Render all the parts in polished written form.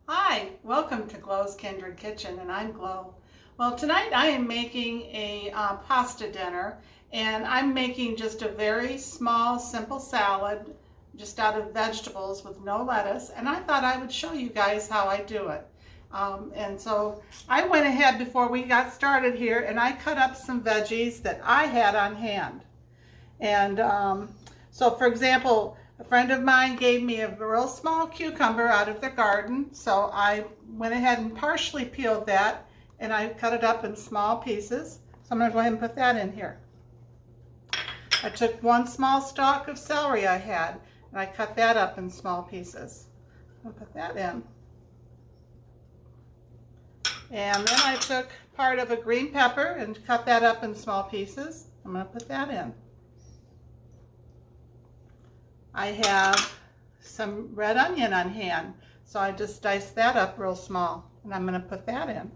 Hi, welcome to Glow's Kindred Kitchen, and I'm Glow. Well, tonight I am making a pasta dinner, and I'm making just a very small, simple salad just out of vegetables with no lettuce, and I thought I would show you guys how I do it. And so I went ahead before we got started here, and I cut up some veggies that I had on hand. And so for example, a friend of mine gave me a real small cucumber out of their garden, so I went ahead and partially peeled that, and I cut it up in small pieces. So I'm going to go ahead and put that in here. I took one small stalk of celery I had, and I cut that up in small pieces. I'll put that in. And then I took part of a green pepper and cut that up in small pieces. I'm going to put that in. I have some red onion on hand, so I just diced that up real small, and I'm going to put that in.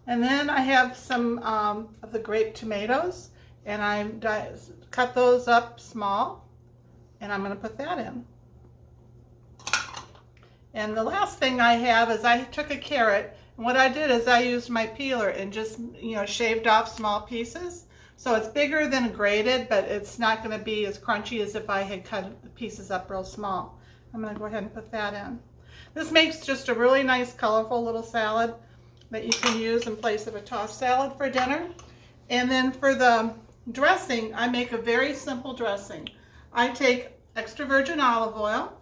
And then I have some of the grape tomatoes, and I cut those up small, and I'm going to put that in. And the last thing I have is I took a carrot, and what I did is I used my peeler and just, shaved off small pieces. So it's bigger than grated, but it's not going to be as crunchy as if I had cut the pieces up real small. I'm going to go ahead and put that in. This makes just a really nice, colorful little salad that you can use in place of a tossed salad for dinner. And then for the dressing, I make a very simple dressing. I take extra virgin olive oil,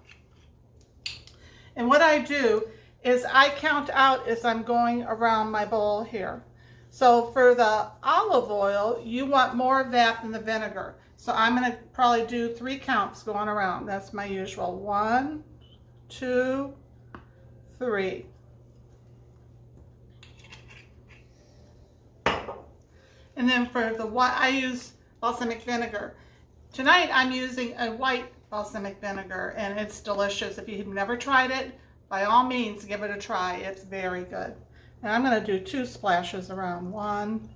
and what I do is I count out as I'm going around my bowl here. So for the olive oil, you want more of that than the vinegar. So I'm going to probably do 3 counts going around. That's my usual. 1, 2, 3. And then for the white, I use balsamic vinegar. Tonight I'm using a white balsamic vinegar, and it's delicious. If you've never tried it, by all means, give it a try. It's very good. And I'm going to do 2 splashes around. 1,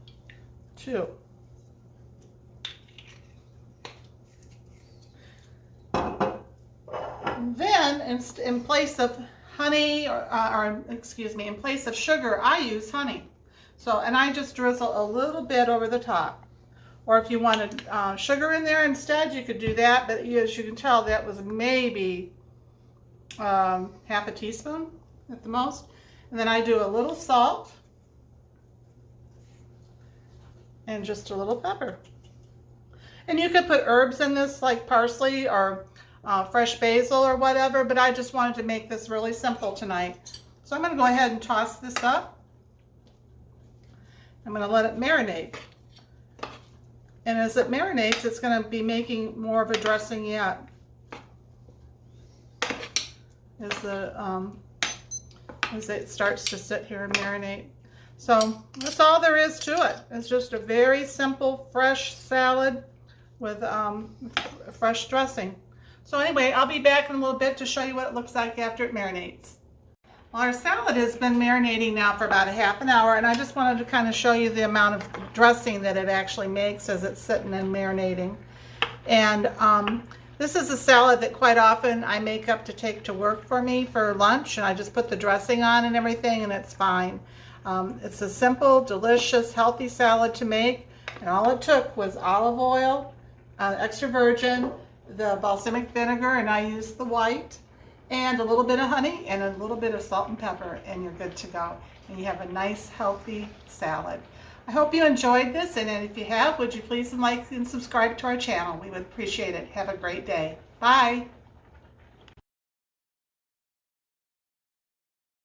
2. And then, in place of honey, in place of sugar, I use honey. So, and I just drizzle a little bit over the top. Or if you wanted sugar in there instead, you could do that. But as you can tell, that was maybe half a teaspoon at the most. And then I do a little salt and just a little pepper. And you could put herbs in this like parsley or fresh basil or whatever, but I just wanted to make this really simple tonight. So I'm going to go ahead and toss this up. I'm going to let it marinate. And as it marinates, it's going to be making more of a dressing yet. As it starts to sit here and marinate. So that's all there is to it. It's just a very simple, fresh salad with a fresh dressing. So anyway, I'll be back in a little bit to show you what it looks like after it marinates. Well, our salad has been marinating now for about a half an hour, and I just wanted to kind of show you the amount of dressing that it actually makes as it's sitting and marinating. And this is a salad that quite often I make up to take to work for me for lunch, and I just put the dressing on and everything, and it's fine. It's a simple, delicious, healthy salad to make, and all it took was olive oil, extra virgin, the balsamic vinegar, and I used the white, and a little bit of honey and a little bit of salt and pepper, and you're good to go. And you have a nice, healthy salad. I hope you enjoyed this, and if you have, would you please like and subscribe to our channel? We would appreciate it. Have a great day. Bye.